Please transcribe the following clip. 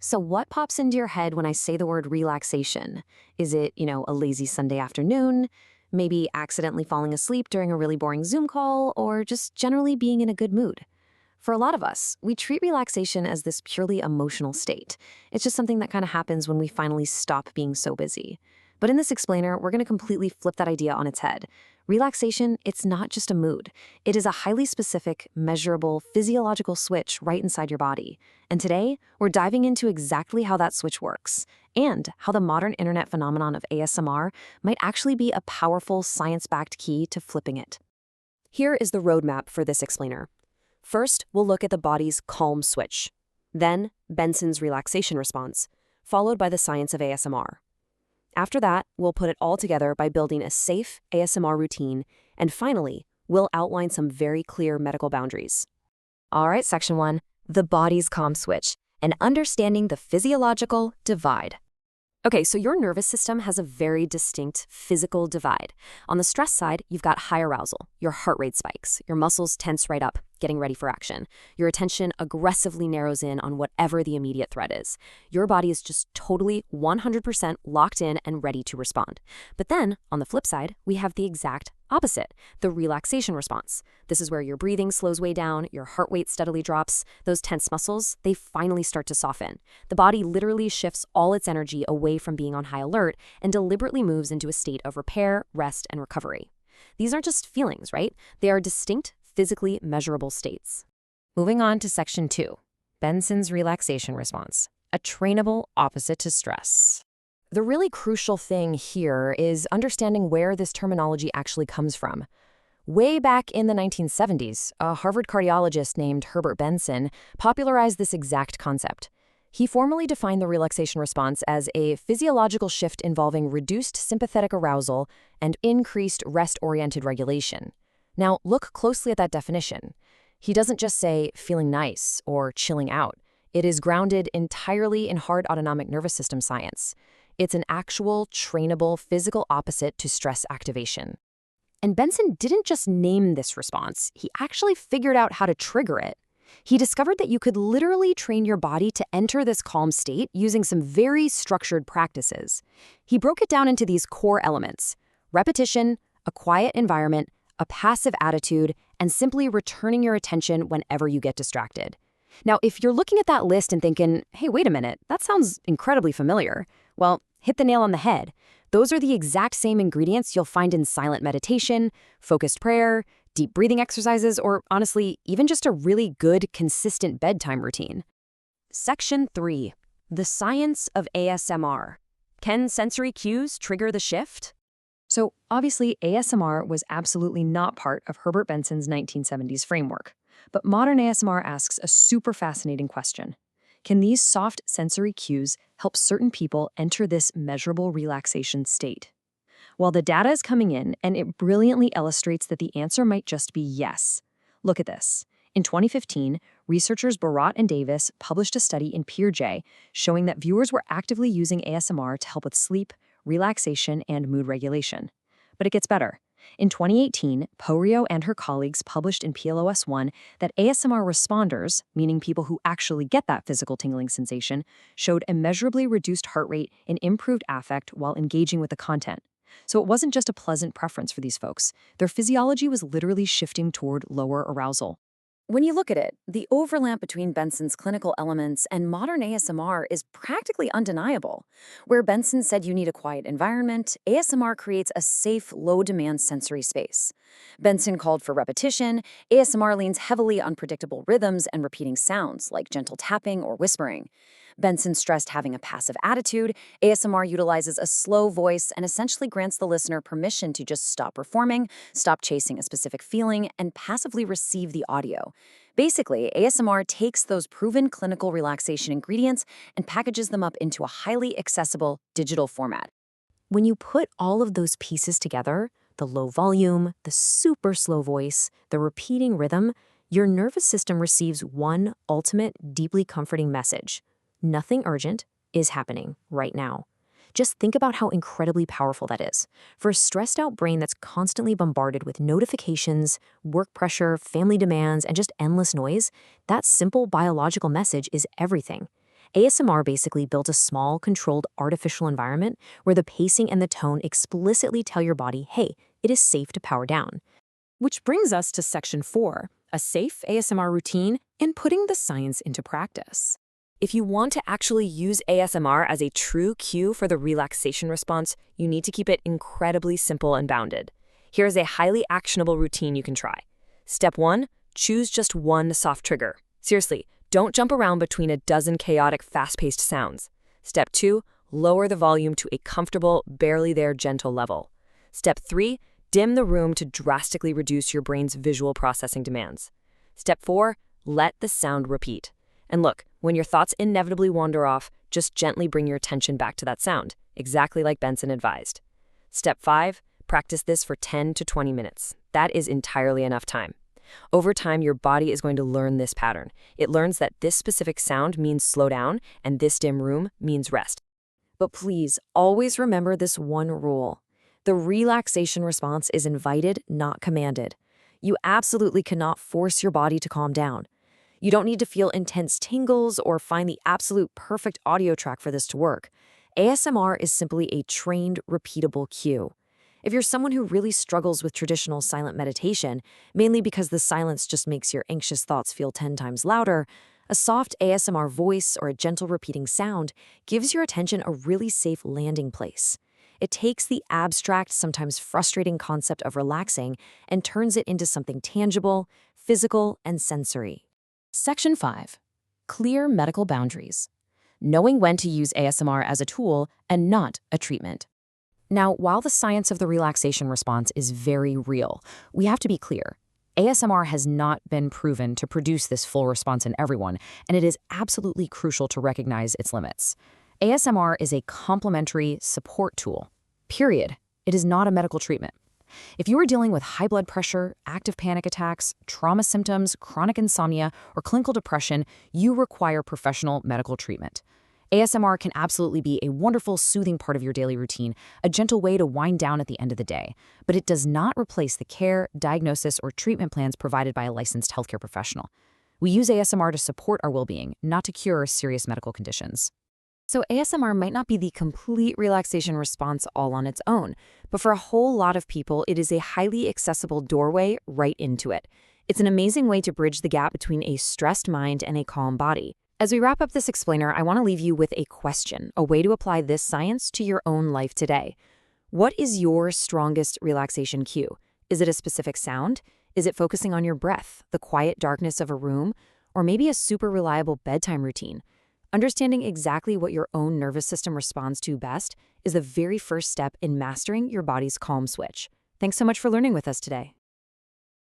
So what pops into your head when I say the word relaxation? Is it, a lazy Sunday afternoon? Maybe accidentally falling asleep during a really boring Zoom call, or just generally being in a good mood? For a lot of us, we treat relaxation as this purely emotional state. It's just something that kind of happens when we finally stop being so busy. But in this explainer, we're going to completely flip that idea on its head. Relaxation, it's not just a mood. It is a highly specific, measurable, physiological switch right inside your body. And today, we're diving into exactly how that switch works, and how the modern internet phenomenon of ASMR might actually be a powerful science-backed key to flipping it. Here is the roadmap for this explainer. First, we'll look at the body's calm switch. Then, Benson's relaxation response, followed by the science of ASMR. After that, we'll put it all together by building a safe ASMR routine, and finally, we'll outline some very clear medical boundaries. All right, Section 1, the body's calm switch, and understanding the physiological divide. Okay, so your nervous system has a very distinct physical divide. On the stress side, you've got high arousal. Your heart rate spikes. Your muscles tense right up, getting ready for action. Your attention aggressively narrows in on whatever the immediate threat is. Your body is just totally 100% locked in and ready to respond. But then, on the flip side, we have the exact opposite, the relaxation response. This is where your breathing slows way down, your heart rate steadily drops, those tense muscles, they finally start to soften. The body literally shifts all its energy away from being on high alert and deliberately moves into a state of repair, rest, and recovery. These aren't just feelings, right? They are distinct, physically measurable states. Moving on to Section 2, Benson's relaxation response, a trainable opposite to stress. The really crucial thing here is understanding where this terminology actually comes from. Way back in the 1970s, a Harvard cardiologist named Herbert Benson popularized this exact concept. He formally defined the relaxation response as a physiological shift involving reduced sympathetic arousal and increased rest-oriented regulation. Now, look closely at that definition. He doesn't just say feeling nice or chilling out. It is grounded entirely in hard autonomic nervous system science. It's an actual, trainable, physical opposite to stress activation. And Benson didn't just name this response, he actually figured out how to trigger it. He discovered that you could literally train your body to enter this calm state using some very structured practices. He broke it down into these core elements: repetition, a quiet environment, a passive attitude, and simply returning your attention whenever you get distracted. Now, if you're looking at that list and thinking, hey, wait a minute, that sounds incredibly familiar, well, hit the nail on the head. Those are the exact same ingredients you'll find in silent meditation, focused prayer, deep breathing exercises, or honestly, even just a really good, consistent bedtime routine. Section 3, the science of ASMR. Can sensory cues trigger the shift? So obviously, ASMR was absolutely not part of Herbert Benson's 1970s framework. But modern ASMR asks a super fascinating question. Can these soft sensory cues help certain people enter this measurable relaxation state? Well, the data is coming in, and it brilliantly illustrates that the answer might just be yes. Look at this. In 2015, researchers Barat and Davis published a study in PeerJ showing that viewers were actively using ASMR to help with sleep, relaxation, and mood regulation. But it gets better. In 2018, Poerio and her colleagues published in PLOS One that ASMR responders, meaning people who actually get that physical tingling sensation, showed immeasurably reduced heart rate and improved affect while engaging with the content. So it wasn't just a pleasant preference for these folks. Their physiology was literally shifting toward lower arousal. When you look at it, the overlap between Benson's clinical elements and modern ASMR is practically undeniable. Where Benson said you need a quiet environment, ASMR creates a safe, low-demand sensory space. Benson called for repetition. ASMR leans heavily on predictable rhythms and repeating sounds, like gentle tapping or whispering. Benson stressed having a passive attitude. ASMR utilizes a slow voice and essentially grants the listener permission to just stop performing, stop chasing a specific feeling, and passively receive the audio. Basically, ASMR takes those proven clinical relaxation ingredients and packages them up into a highly accessible digital format. When you put all of those pieces together, the low volume, the super slow voice, the repeating rhythm, your nervous system receives one ultimate, deeply comforting message. Nothing urgent is happening right now. Just think about how incredibly powerful that is. For a stressed-out brain that's constantly bombarded with notifications, work pressure, family demands, and just endless noise, that simple biological message is everything. ASMR basically builds a small, controlled, artificial environment where the pacing and the tone explicitly tell your body, hey, it is safe to power down. Which brings us to Section 4, a safe ASMR routine and putting the science into practice. If you want to actually use ASMR as a true cue for the relaxation response, you need to keep it incredibly simple and bounded. Here is a highly actionable routine you can try. Step 1, choose just one soft trigger. Seriously, don't jump around between a dozen chaotic, fast-paced sounds. Step 2, lower the volume to a comfortable, barely there gentle level. Step 3, dim the room to drastically reduce your brain's visual processing demands. Step 4, let the sound repeat. And look, when your thoughts inevitably wander off, just gently bring your attention back to that sound, exactly like Benson advised. Step 5, practice this for 10 to 20 minutes. That is entirely enough time. Over time, your body is going to learn this pattern. It learns that this specific sound means slow down, and this dim room means rest. But please, always remember this one rule. The relaxation response is invited, not commanded. You absolutely cannot force your body to calm down. You don't need to feel intense tingles or find the absolute perfect audio track for this to work. ASMR is simply a trained, repeatable cue. If you're someone who really struggles with traditional silent meditation, mainly because the silence just makes your anxious thoughts feel 10 times louder, a soft ASMR voice or a gentle repeating sound gives your attention a really safe landing place. It takes the abstract, sometimes frustrating concept of relaxing and turns it into something tangible, physical, and sensory. Section 5. Clear medical boundaries. Knowing when to use ASMR as a tool and not a treatment. Now, while the science of the relaxation response is very real, we have to be clear. ASMR has not been proven to produce this full response in everyone, and it is absolutely crucial to recognize its limits. ASMR is a complementary support tool. Period. It is not a medical treatment. If you are dealing with high blood pressure, active panic attacks, trauma symptoms, chronic insomnia, or clinical depression, you require professional medical treatment. ASMR can absolutely be a wonderful, soothing part of your daily routine, a gentle way to wind down at the end of the day, but it does not replace the care, diagnosis, or treatment plans provided by a licensed healthcare professional. We use ASMR to support our well-being, not to cure serious medical conditions. So ASMR might not be the complete relaxation response all on its own, but for a whole lot of people, it is a highly accessible doorway right into it. It's an amazing way to bridge the gap between a stressed mind and a calm body. As we wrap up this explainer, I want to leave you with a question, a way to apply this science to your own life today. What is your strongest relaxation cue? Is it a specific sound? Is it focusing on your breath, the quiet darkness of a room, or maybe a super reliable bedtime routine? Understanding exactly what your own nervous system responds to best is the very first step in mastering your body's calm switch. Thanks so much for learning with us today.